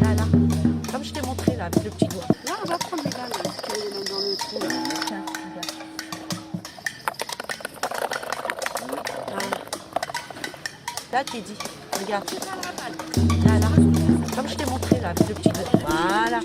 Là, là. Comme je t'ai montré, là, avec le petit doigt. Là, on va prendre les balles, si tu veux les mettre dans le trou. Tiens, regarde. Là, Teddy, regarde. Là, là. Comme je t'ai montré, là, avec le petit doigt. Voilà.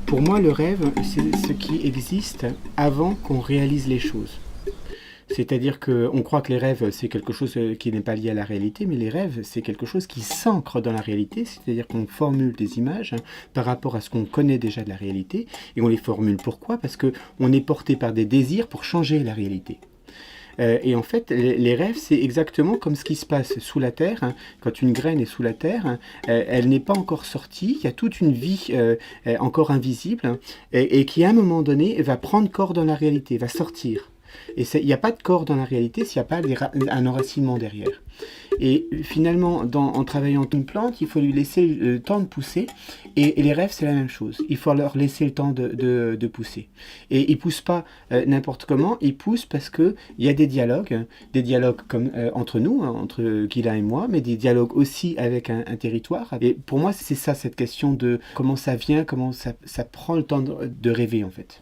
Pour moi, le rêve, c'est ce qui existe avant qu'on réalise les choses. C'est-à-dire qu'on croit que les rêves, c'est quelque chose qui n'est pas lié à la réalité, mais les rêves, c'est quelque chose qui s'ancre dans la réalité, c'est-à-dire qu'on formule des images par rapport à ce qu'on connaît déjà de la réalité, et on les formule pourquoi? Parce qu'on est porté par des désirs pour changer la réalité. Et en fait, les rêves, c'est exactement comme ce qui se passe sous la terre. Hein. Quand une graine est sous la terre, elle n'est pas encore sortie, il y a toute une vie encore invisible, hein, et qui à un moment donné va prendre corps dans la réalité, va sortir. Et il n'y a pas de corps dans la réalité s'il n'y a pas un enracinement derrière. Et finalement, en travaillant une plante, il faut lui laisser le temps de pousser. Et les rêves, c'est la même chose. Il faut leur laisser le temps de pousser. Et ils ne poussent pas n'importe comment, ils poussent parce qu'il y a des dialogues comme entre nous, hein, entre Gila et moi, mais des dialogues aussi avec un territoire. Et pour moi, c'est ça, cette question de comment ça vient, comment ça prend le temps de rêver, en fait.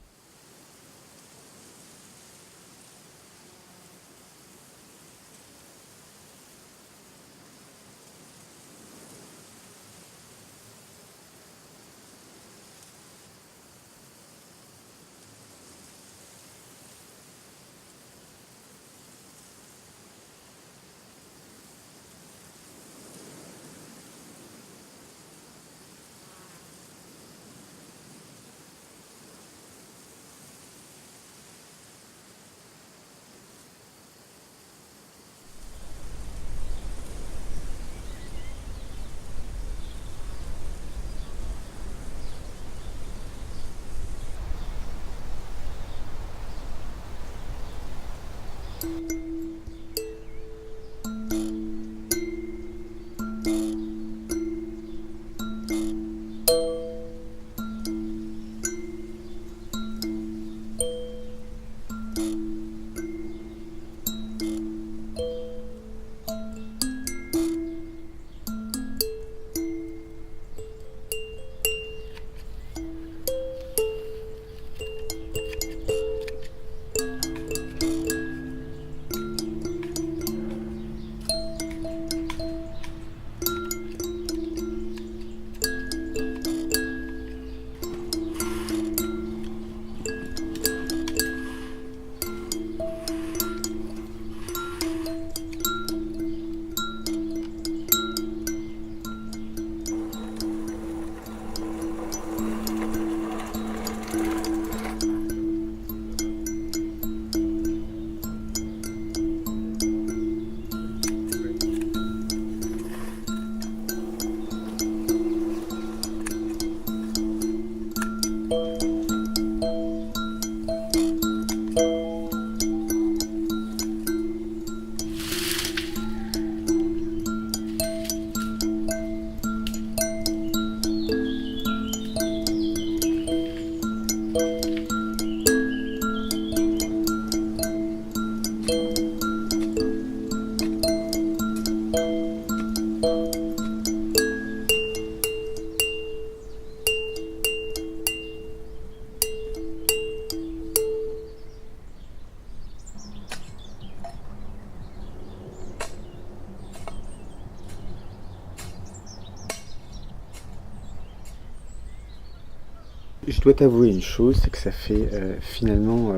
Je dois t'avouer une chose, c'est que ça fait finalement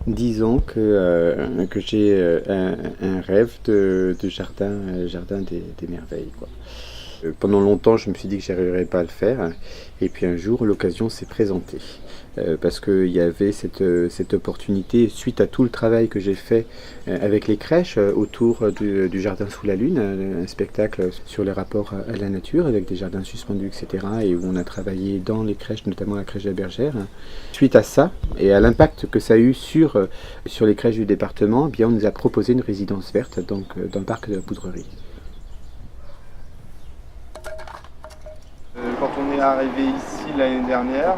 10 ans que j'ai un rêve de jardin des merveilles, quoi. Pendant longtemps, je me suis dit que j'arriverais pas à le faire, et puis un jour, l'occasion s'est présentée. Parce qu'il y avait cette opportunité, suite à tout le travail que j'ai fait avec les crèches autour du Jardin sous la Lune, un spectacle sur les rapports à la nature, avec des jardins suspendus, etc., et où on a travaillé dans les crèches, notamment la crèche de la Bergère. Suite à ça, et à l'impact que ça a eu sur les crèches du département, eh bien, on nous a proposé une résidence verte donc, dans le parc de la Poudrerie. Quand on est arrivé ici l'année dernière,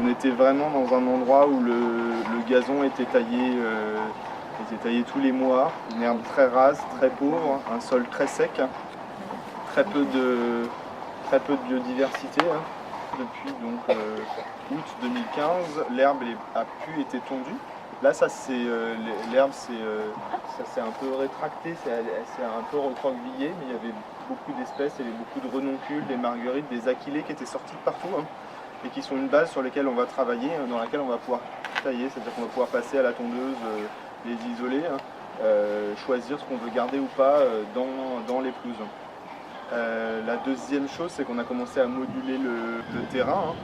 on était vraiment dans un endroit où le gazon était taillé tous les mois, une herbe très rase, très pauvre, un sol très sec, très peu de biodiversité. Depuis donc août 2015, l'herbe a pu être tondue. Là, l'herbe ça s'est un peu rétracté, elle s'est un peu recroquevillée, mais il y avait beaucoup d'espèces, il y avait beaucoup de renoncules, des marguerites, des achillées qui étaient sortis de partout, et qui sont une base sur laquelle on va travailler, dans laquelle on va pouvoir tailler, c'est-à-dire qu'on va pouvoir passer à la tondeuse, les isoler, choisir ce qu'on veut garder ou pas dans les pelouses. La deuxième chose, c'est qu'on a commencé à moduler le terrain,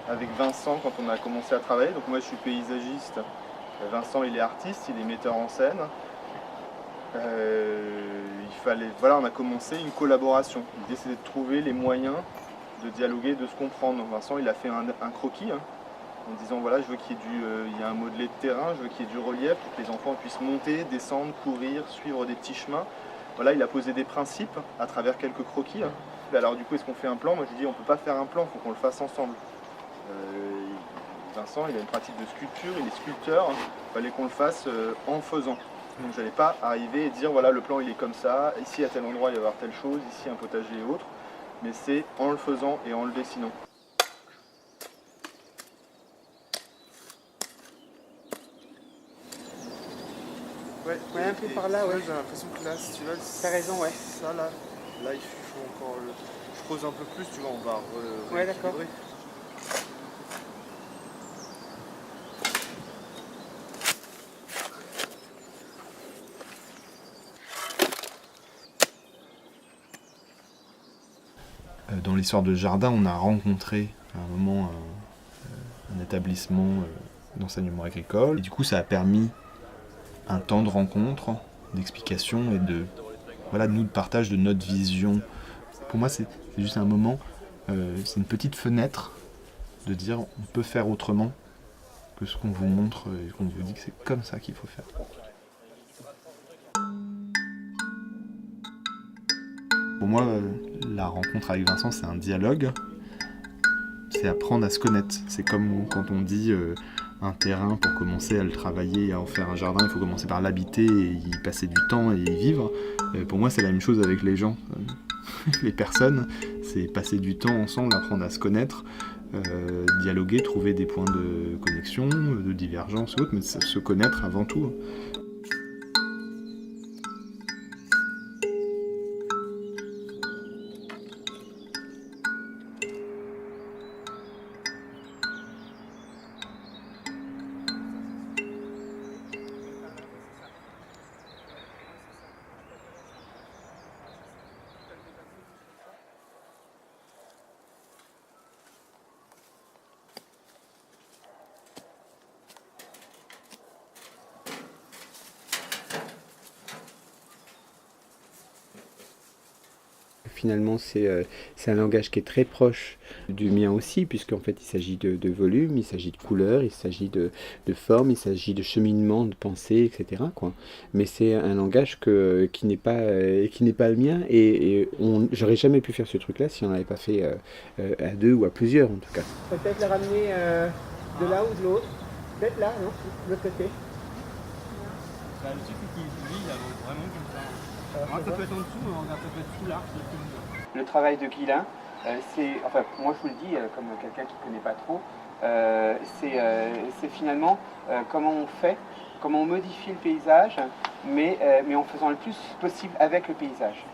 avec Vincent quand on a commencé à travailler. Donc moi je suis paysagiste, Vincent il est artiste, il est metteur en scène. On a commencé une collaboration. L'idée c'était de trouver les moyens de dialoguer, de se comprendre. Vincent il a fait un croquis en disant voilà, je veux qu'il y ait un modelé de terrain, je veux qu'il y ait du relief pour que les enfants puissent monter, descendre, courir, suivre des petits chemins. Voilà, il a posé des principes à travers quelques croquis. Alors du coup, est-ce qu'on fait un plan? Moi je dis on ne peut pas faire un plan, il faut qu'on le fasse ensemble. Vincent, il a une pratique de sculpture, il est sculpteur, il fallait qu'on le fasse en faisant. Donc j'allais pas arriver et dire voilà le plan il est comme ça, ici à tel endroit il va y avoir telle chose, ici un potager et autre, mais c'est en le faisant et en le dessinant. Ouais, un peu par là, ouais. J'ai l'impression que là, si tu veux, T'as raison, ouais. ça là il faut encore je creuse un peu plus, tu vois, on va Ouais, d'accord. Dans l'histoire de jardin, on a rencontré à un moment un établissement d'enseignement agricole. Et du coup, ça a permis un temps de rencontre, d'explication et de partage de notre vision. Pour moi, c'est juste un moment, c'est une petite fenêtre de dire on peut faire autrement que ce qu'on vous montre et qu'on vous dit que c'est comme ça qu'il faut faire. Pour moi, la rencontre avec Vincent, c'est un dialogue. C'est apprendre à se connaître. C'est comme quand on dit un terrain, pour commencer à le travailler, à en faire un jardin, il faut commencer par l'habiter et y passer du temps et y vivre. Pour moi, c'est la même chose avec les gens. Les personnes, c'est passer du temps ensemble, apprendre à se connaître, dialoguer, trouver des points de connexion, de divergence ou autre, mais se connaître avant tout. Finalement, c'est un langage qui est très proche du mien aussi, puisqu'en fait, il s'agit de volume, il s'agit de couleur, il s'agit de forme, il s'agit de cheminement, de pensée, etc., quoi. Mais c'est un langage qui n'est pas le mien, et j'aurais jamais pu faire ce truc-là si on n'avait pas fait à deux ou à plusieurs, en tout cas. Peut-être le ramener de là ou de l'autre. Peut-être là, non? De l'autre côté. Bah, le truc c'est qu'il il avance vraiment comme ça. Alors, ça peut être en dessous, ça peut être sous l'arc. Le travail de Guillain, moi je vous le dis comme quelqu'un qui ne connaît pas trop, c'est finalement comment on modifie le paysage, mais en faisant le plus possible avec le paysage.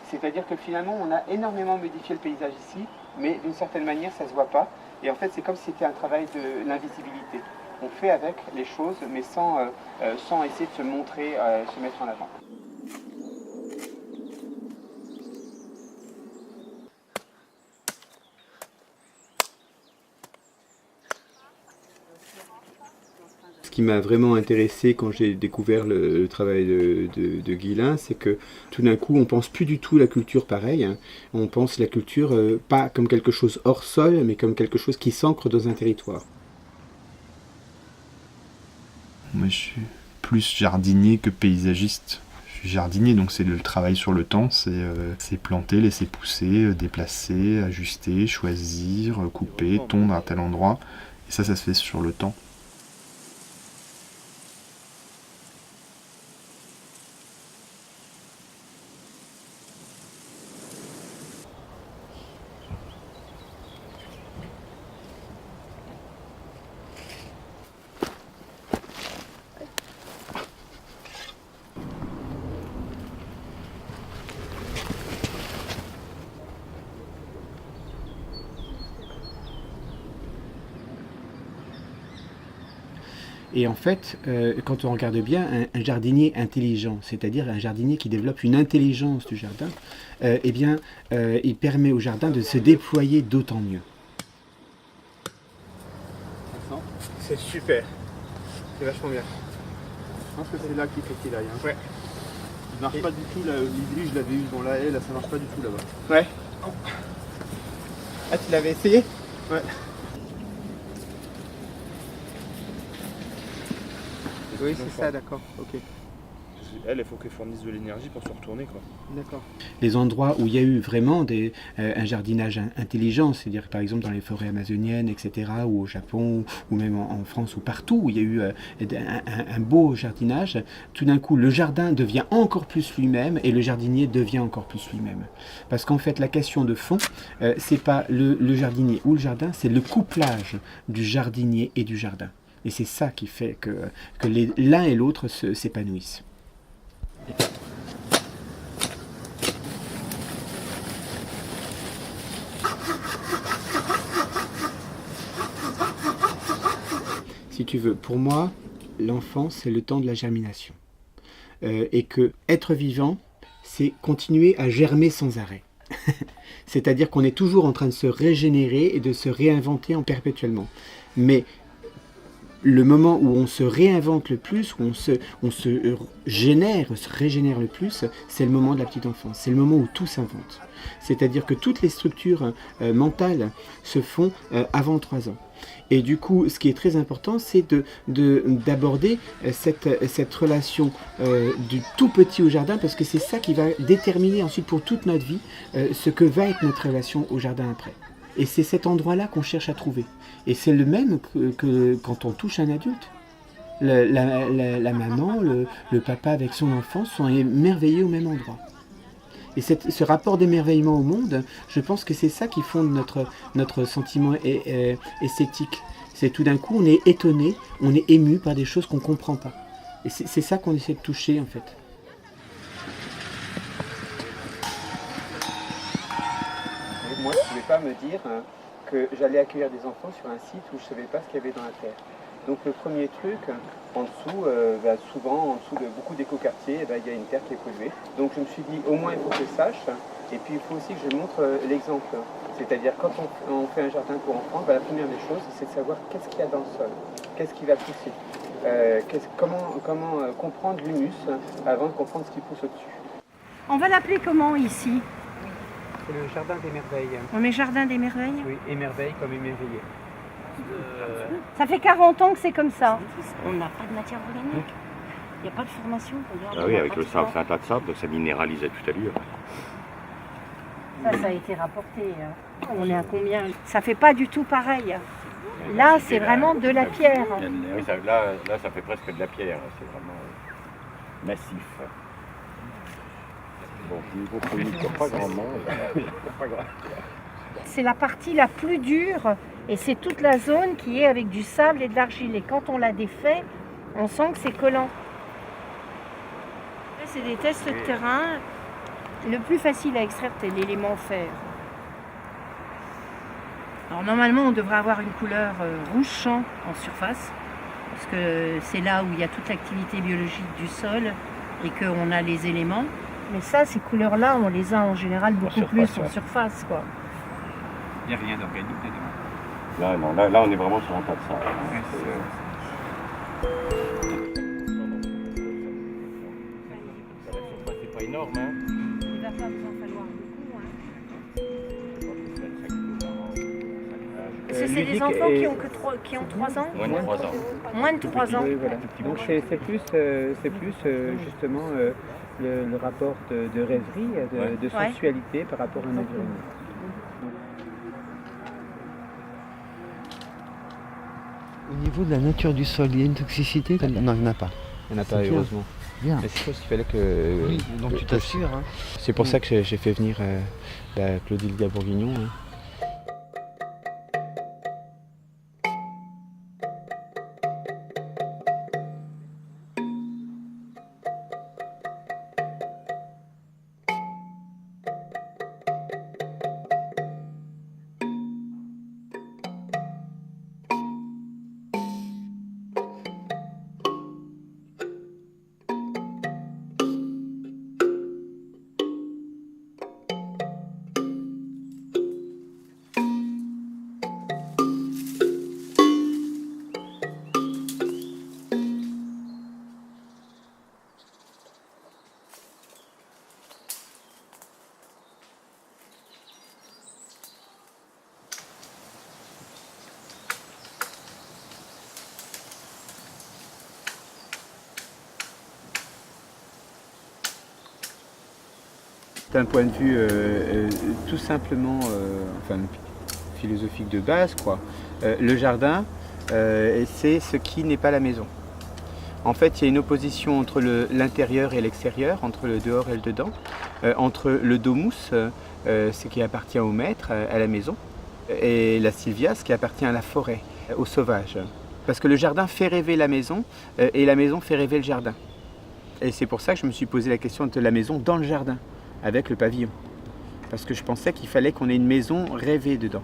C'est-à-dire que finalement, on a énormément modifié le paysage ici, mais d'une certaine manière, ça ne se voit pas. Et en fait, c'est comme si c'était un travail de l'invisibilité. On fait avec les choses, mais sans essayer de se montrer, se mettre en avant. Ce qui m'a vraiment intéressé quand j'ai découvert le travail de Guillain, c'est que tout d'un coup, on pense plus du tout la culture pareil. Hein. On pense la culture pas comme quelque chose hors sol, mais comme quelque chose qui s'ancre dans un territoire. Moi, je suis plus jardinier que paysagiste. Je suis jardinier, donc c'est le travail sur le temps, c'est planter, laisser pousser, déplacer, ajuster, choisir, couper, tondre à tel endroit. Et ça se fait sur le temps. Et en fait, quand on regarde bien, un jardinier intelligent, c'est-à-dire un jardinier qui développe une intelligence du jardin, eh bien, il permet au jardin de se déployer d'autant mieux. C'est super. C'est vachement bien. Je pense que c'est là qu'il faut qu'il aille. Hein. Ouais. Il marche pas du tout là, l'hybride je l'avais eu dans la haie, là ça marche pas du tout là-bas. Ouais. Ah, tu l'avais essayé? Ouais. Oui, c'est ça, d'accord. Ok. Elle, il faut qu'elle fournisse de l'énergie pour se retourner, quoi. D'accord. Les endroits où il y a eu vraiment un jardinage intelligent, c'est-à-dire par exemple dans les forêts amazoniennes, etc., ou au Japon, ou même en France, ou partout où il y a eu un beau jardinage, tout d'un coup le jardin devient encore plus lui-même et le jardinier devient encore plus lui-même. Parce qu'en fait la question de fond, c'est pas le jardinier ou le jardin, c'est le couplage du jardinier et du jardin. Et c'est ça qui fait que l'un et l'autre s'épanouissent. Si tu veux, pour moi, l'enfance, c'est le temps de la germination. Et que être vivant, c'est continuer à germer sans arrêt. C'est-à-dire qu'on est toujours en train de se régénérer et de se réinventer perpétuellement. Mais le moment où on se réinvente le plus, où on se régénère le plus, c'est le moment de la petite enfance. C'est le moment où tout s'invente. C'est-à-dire que toutes les structures mentales se font avant 3 ans. Et du coup, ce qui est très important, c'est d'aborder cette relation du tout petit au jardin, parce que c'est ça qui va déterminer ensuite pour toute notre vie ce que va être notre relation au jardin après. Et c'est cet endroit-là qu'on cherche à trouver. Et c'est le même que quand on touche un adulte. La maman, le papa avec son enfant sont émerveillés au même endroit. Et ce rapport d'émerveillement au monde, je pense que c'est ça qui fonde notre sentiment esthétique. C'est tout d'un coup, on est étonné, on est ému par des choses qu'on ne comprend pas. Et c'est ça qu'on essaie de toucher, en fait. Moi, je ne pouvais pas me dire que j'allais accueillir des enfants sur un site où je ne savais pas ce qu'il y avait dans la terre. Donc le premier truc, en dessous, souvent, en dessous de beaucoup d'écoquartiers, il y a une terre qui est polluée. Donc je me suis dit, au moins il faut que je sache, et puis il faut aussi que je montre l'exemple. C'est-à-dire quand on fait un jardin pour enfants, la première des choses, c'est de savoir qu'est-ce qu'il y a dans le sol, qu'est-ce qui va pousser, comment comprendre l'humus avant de comprendre ce qui pousse au-dessus. On va l'appeler comment ici? C'est le jardin des merveilles. On met jardin des merveilles? Oui, émerveille comme émerveillé. Ça fait 40 ans que c'est comme ça. On n'a pas de matière organique. Il n'y a pas de formation. Ah oui, avec le sable, c'est un tas de sable, donc ça minéralisait tout à l'heure. Ça a été rapporté. On est à combien? Ça fait pas du tout pareil. Là, c'est vraiment de la pierre. Oui, là, ça fait presque de la pierre. C'est vraiment massif. Bon, niveau chimique, il n'y a pas grand monde. C'est la partie la plus dure et c'est toute la zone qui est avec du sable et de l'argile. Et quand on la défait, on sent que c'est collant. C'est des tests de terrain. Le plus facile à extraire, c'est l'élément fer. Alors normalement, on devrait avoir une couleur rouge champ en surface, parce que c'est là où il y a toute l'activité biologique du sol et qu'on a les éléments. Mais ça, ces couleurs-là, on les a en général beaucoup plus en surface, quoi. Il n'y a rien d'organique dedans. Là, non, là, on est vraiment sur un tas de ça. C'est pas énorme, hein. Il va pas vous en falloir beaucoup, hein. C'est des enfants qui ont 3 ans? Moins de 3 ans. Moins de 3 ans. Oui, voilà. Donc c'est plus justement le rapport de rêverie, de sensualité par rapport à un environnement. Au niveau de la nature du sol, il y a une toxicité? Non, il n'y en a pas. Il n'y en a pas, heureusement. Bien. Mais c'est chose qu'il fallait que... Oui, donc tu t'assures. Hein. C'est pour ça que j'ai fait venir la Clotilde Bourguignon. Hein. D'un point de vue tout simplement philosophique de base, quoi. Le jardin, c'est ce qui n'est pas la maison. En fait, il y a une opposition entre l'intérieur et l'extérieur, entre le dehors et le dedans, entre le domus, ce qui appartient au maître, à la maison, et la silvia, ce qui appartient à la forêt, au sauvage. Parce que le jardin fait rêver la maison, et la maison fait rêver le jardin. Et c'est pour ça que je me suis posé la question de la maison dans le jardin, avec le pavillon. Parce que je pensais qu'il fallait qu'on ait une maison rêvée dedans.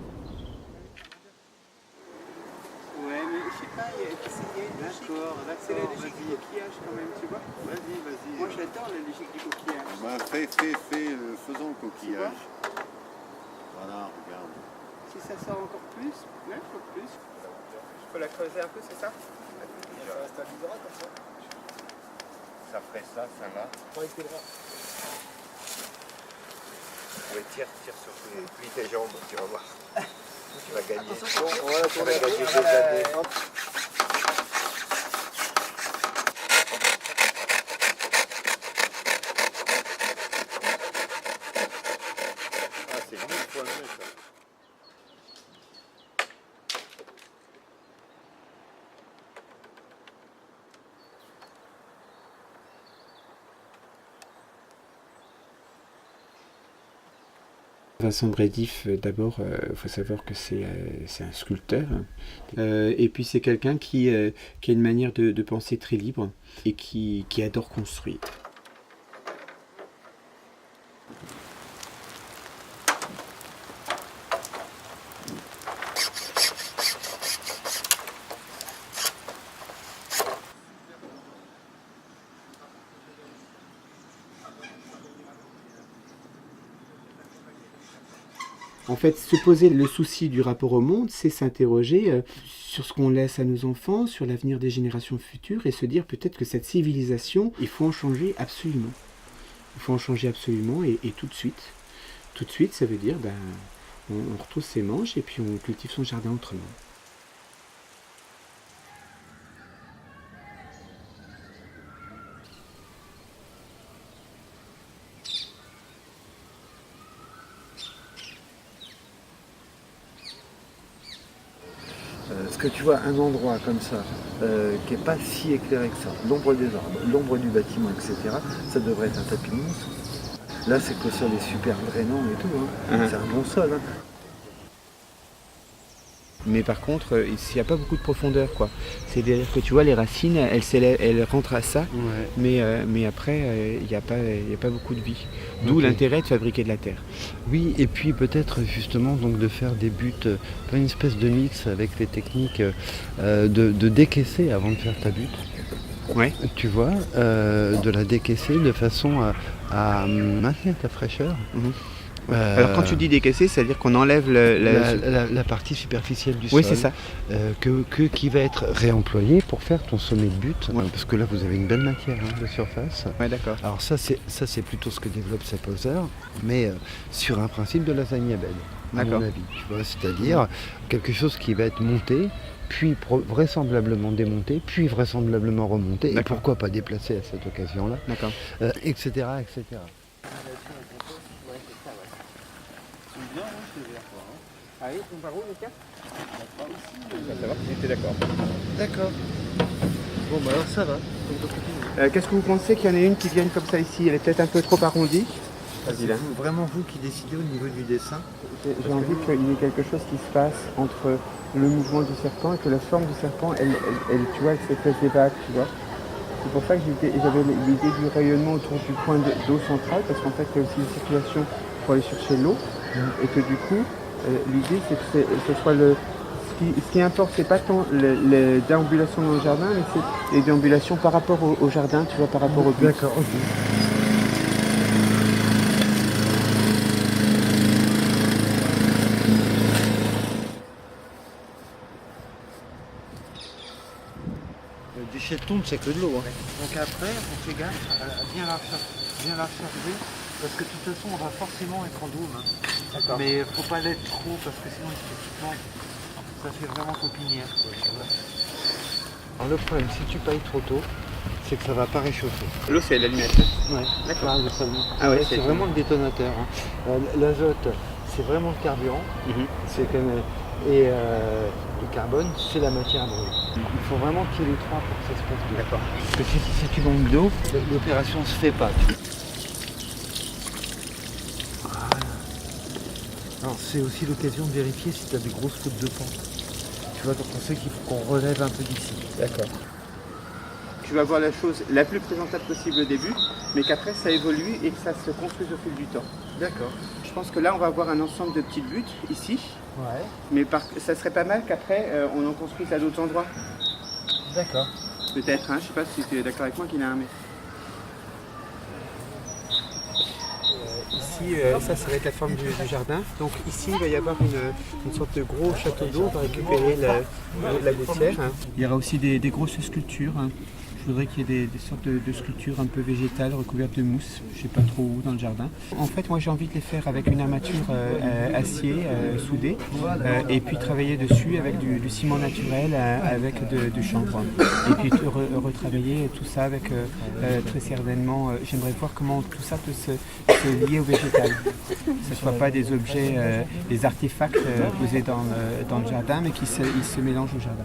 Ouais, mais je sais pas, il y a d'accord, c'est la logique du coquillage quand même, tu vois. Vas-y, vas-y. Moi j'adore la logique du coquillage. Bah, faisons le coquillage. Voilà, regarde. Si ça sort encore plus, ouais, encore plus. Il faut la creuser un peu, c'est ça? Ça stabilisera comme ça. Ça ferait ça là. Ouais, tire sur tes jambes, tu vas voir. Tu vas gagner. On va gagner des années. Ah, c'est 1000 fois mieux ça. Vincent Brédif, d'abord, il faut savoir que c'est un sculpteur. Et puis c'est quelqu'un qui a une manière de penser très libre et qui adore construire. En fait, se poser le souci du rapport au monde, c'est s'interroger sur ce qu'on laisse à nos enfants, sur l'avenir des générations futures, et se dire peut-être que cette civilisation, il faut en changer absolument. Il faut en changer absolument, et tout de suite. Tout de suite, ça veut dire, on retrousse ses manches, et puis on cultive son jardin autrement. Parce que tu vois, un endroit comme ça, qui n'est pas si éclairé que ça, l'ombre des arbres, l'ombre du bâtiment, etc., ça devrait être un tapis mousse. Là, c'est que le sol est super drainant et tout, hein. C'est un bon sol. Hein. Mais par contre, il n'y a pas beaucoup de profondeur, quoi. C'est-à-dire que tu vois, les racines, elles rentrent à ça, mais après, il n'y a pas beaucoup de vie. D'où l'intérêt de fabriquer de la terre. Oui, et puis peut-être justement donc de faire des buts, une espèce de mix avec les techniques de décaisser avant de faire ta butte. Ouais. Tu vois, de la décaisser de façon à maintenir ta fraîcheur. Alors quand tu dis décaisser, c'est-à-dire qu'on enlève la partie superficielle du sol. Oui, c'est ça. Qui va être réemployée pour faire ton sommet de butte. Parce que là, vous avez une belle matière de surface. Ouais, d'accord. Alors ça, c'est plutôt ce que développe Sapposer, mais sur un principe de lasagne à bed, à mon avis. Tu vois, c'est-à-dire quelque chose qui va être monté, puis vraisemblablement démonté, puis vraisemblablement remonté, et pourquoi pas déplacé à cette occasion-là, etc., etc. Ah oui, ton barreau, les cartes on va savoir si j'étais d'accord. D'accord. Bon, bah alors ça va. Qu'est-ce que vous pensez qu'il y en ait une qui vienne comme ça ici? Elle est peut-être un peu trop arrondie. C'est vraiment vous qui décidez au niveau du dessin? J'ai envie qu'il y ait quelque chose qui se passe entre le mouvement du serpent et que la forme du serpent, elle tu vois, elle s'effacent des vagues, tu vois. C'est pour ça que j'avais l'idée du rayonnement autour du point d'eau centrale, parce qu'en fait, il y a aussi une circulation pour aller chercher l'eau, et que du coup, l'idée, c'est que ce soit ce qui importe, c'est pas tant les déambulations dans le jardin, mais c'est les déambulations par rapport au jardin, tu vois, par rapport au but. D'accord, ok. Du chéton, c'est que de l'eau. Donc après, on fait gaffe à bien la recharger, parce que de toute façon, on va forcément être en dôme. D'accord. Mais il ne faut pas l'être trop, parce que sinon, effectivement, ça fait vraiment copinière. Alors le problème, si tu pailles trop tôt, c'est que ça ne va pas réchauffer. L'eau, c'est l'allumette. Ouais, d'accord. Ah ouais, c'est vraiment le détonateur. L'azote, c'est vraiment le carburant. C'est quand même... Et le carbone, c'est la matière brûlée. Il faut vraiment qu'il y ait les trois pour que ça se passe bien. D'accord. Parce que si tu manques d'eau, l'opération ne se fait pas. Voilà. Alors c'est aussi l'occasion de vérifier si tu as des grosses fautes de pente. Tu vois, donc on sait qu'il faut qu'on relève un peu d'ici. D'accord. Tu vas voir la chose la plus présentable possible au début, mais qu'après ça évolue et que ça se construise au fil du temps. D'accord. Je pense que là on va avoir un ensemble de petites buttes ici. Ouais. Mais ça serait pas mal qu'après on en construise à d'autres endroits. D'accord. Peut-être, hein, je sais pas si tu es d'accord avec moi qu'il y en a un mais. Ici, ça va être la forme du jardin. Donc ici, il va y avoir une sorte de gros château d'eau. On va récupérer la gouttière. Il y aura aussi des grosses sculptures. Je voudrais qu'il y ait des sortes de sculptures un peu végétales recouvertes de mousse. Je ne sais pas trop où dans le jardin. En fait, moi j'ai envie de les faire avec une armature acier soudée et puis travailler dessus avec du ciment naturel avec du chanvre. Et puis retravailler tout ça avec très certainement, j'aimerais voir comment tout ça peut se lier au végétal. Que ce ne soit pas des objets, des artefacts posés dans le jardin, mais qui se mélangent au jardin.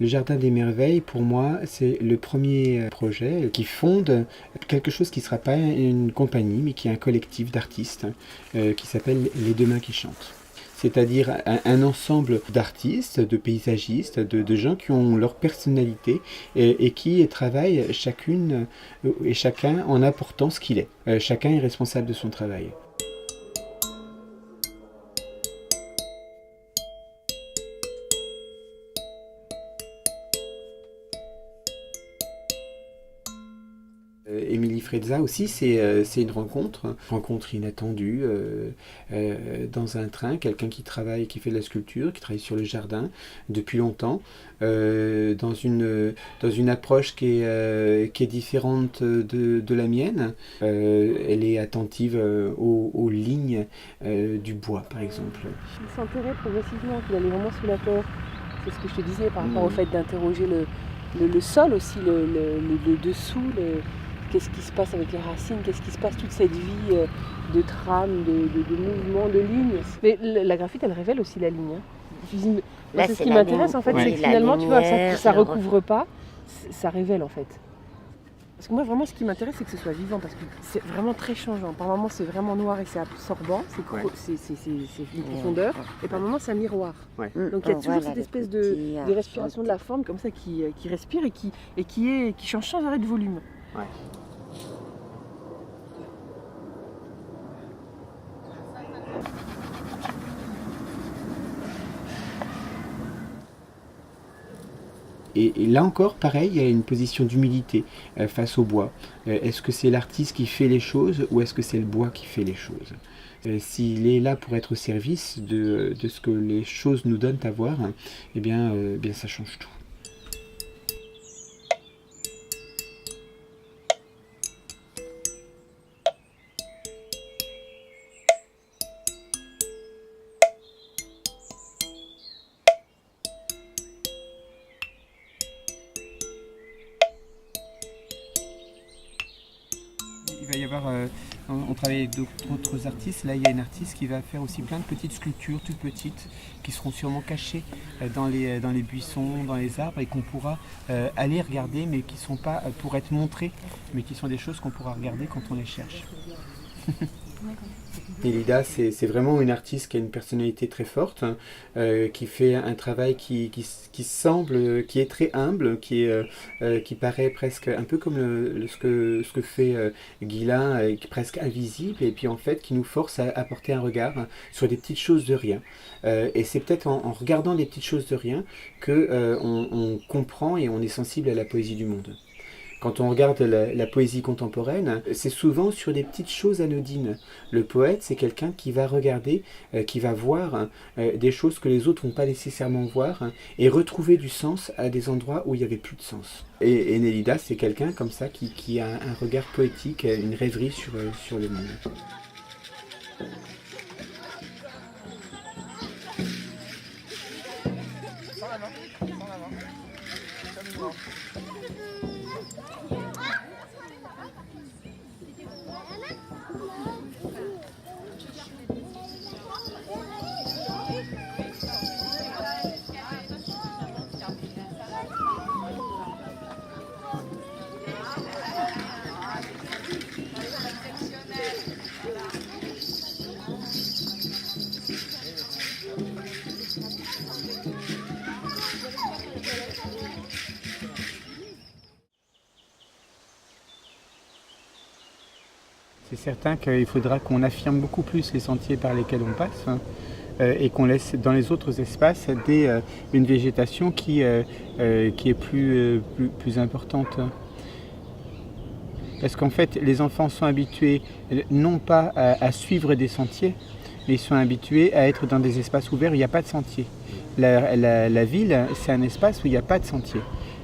Le Jardin des Merveilles, pour moi, c'est le premier projet qui fonde quelque chose qui ne sera pas une compagnie, mais qui est un collectif d'artistes qui s'appelle Les Deux Mains qui chantent. c'est-à-dire un ensemble d'artistes, de paysagistes, de gens qui ont leur personnalité et qui travaillent chacune et chacun en apportant ce qu'il est. Chacun est responsable de son travail. Émilie Frezza aussi, c'est une rencontre inattendue dans un train, quelqu'un qui travaille, qui fait de la sculpture, qui travaille sur le jardin depuis longtemps, dans une approche qui est différente de la mienne. Elle est attentive aux lignes du bois, par exemple. Il s'enterrait progressivement, qu'il allait vraiment sous la terre. C'est ce que je te disais par rapport au fait d'interroger le sol aussi, le dessous, qu'est-ce qui se passe avec les racines, qu'est-ce qui se passe toute cette vie de trame, de mouvement, de lignes. Mais la graphite, elle révèle aussi la ligne. Là, c'est ce qui m'intéresse en fait, c'est que finalement, tu vois, ça recouvre pas, ça révèle en fait. Parce que moi, vraiment, ce qui m'intéresse, c'est que ce soit vivant, parce que c'est vraiment très changeant. Par moments, c'est vraiment noir et c'est absorbant, c'est une profondeur, et par moments, c'est un miroir. Ouais. Donc, il y a toujours cette espèce de respiration de la forme comme ça qui respire et qui change sans arrêt de volume. Ouais. Et là encore, pareil, il y a une position d'humilité face au bois. Est-ce que c'est l'artiste qui fait les choses ou est-ce que c'est le bois qui fait les choses ? S'il est là pour être au service de ce que les choses nous donnent à voir, eh bien ça change tout. Il va y avoir, on travaille avec d'autres artistes, là il y a une artiste qui va faire aussi plein de petites sculptures toutes petites qui seront sûrement cachées dans les buissons, dans les arbres et qu'on pourra aller regarder mais qui ne sont pas pour être montrées mais qui sont des choses qu'on pourra regarder quand on les cherche. Nélida, c'est vraiment une artiste qui a une personnalité très forte, qui fait un travail qui semble, qui est très humble, qui paraît presque un peu comme ce que fait Guilain, presque invisible, et puis en fait qui nous force à apporter un regard sur des petites choses de rien. Et c'est peut-être en regardant des petites choses de rien qu'on comprend et on est sensible à la poésie du monde. Quand on regarde la poésie contemporaine, c'est souvent sur des petites choses anodines. Le poète, c'est quelqu'un qui va regarder, qui va voir des choses que les autres ne vont pas nécessairement voir et retrouver du sens à des endroits où il n'y avait plus de sens. Et Nélida, c'est quelqu'un comme ça qui a un regard poétique, une rêverie sur le monde. C'est certain qu'il faudra qu'on affirme beaucoup plus les sentiers par lesquels on passe et qu'on laisse dans les autres espaces une végétation qui est plus importante. Parce qu'en fait, les enfants sont habitués non pas à suivre des sentiers, mais ils sont habitués à être dans des espaces ouverts où il n'y a pas de sentier. La ville, c'est un espace où il n'y a pas de sentier.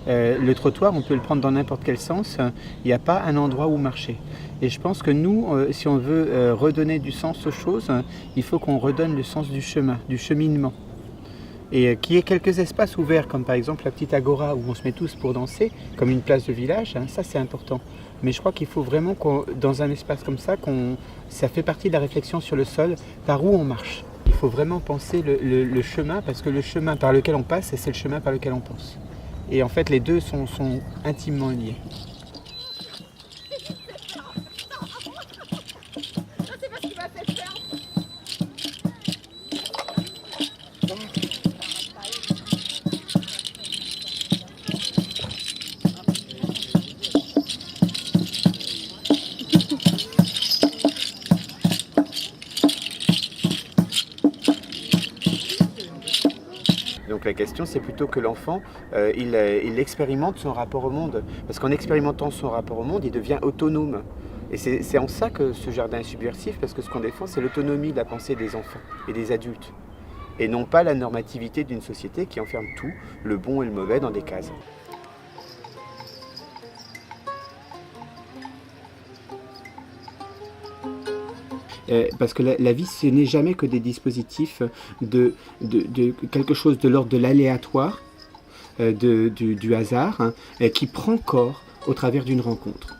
Le trottoir, on peut le prendre dans n'importe quel sens, il n'y a pas un endroit où marcher. Et je pense que nous, si on veut redonner du sens aux choses, il faut qu'on redonne le sens du chemin, du cheminement. Et qu'il y ait quelques espaces ouverts, comme par exemple la petite agora où on se met tous pour danser, comme une place de village, ça c'est important. Mais je crois qu'il faut vraiment, dans un espace comme ça, ça fait partie de la réflexion sur le sol, par où on marche. Il faut vraiment penser le chemin, parce que le chemin par lequel on passe, c'est le chemin par lequel on pense. Et en fait, les deux sont intimement liés. Donc la question, c'est plutôt que l'enfant, il expérimente son rapport au monde. Parce qu'en expérimentant son rapport au monde, il devient autonome. Et c'est en ça que ce jardin est subversif, parce que ce qu'on défend, c'est l'autonomie de la pensée des enfants et des adultes. Et non pas la normativité d'une société qui enferme tout, le bon et le mauvais, dans des cases. Parce que la vie, ce n'est jamais que des dispositifs de quelque chose de l'ordre de l'aléatoire, du hasard, hein, qui prend corps au travers d'une rencontre.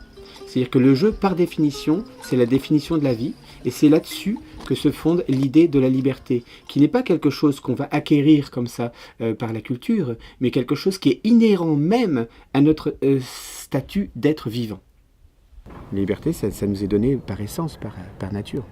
C'est-à-dire que le jeu, par définition, c'est la définition de la vie, et c'est là-dessus que se fonde l'idée de la liberté, qui n'est pas quelque chose qu'on va acquérir comme ça par la culture, mais quelque chose qui est inhérent même à notre statut d'être vivant. La liberté, ça nous est donné par essence, par nature.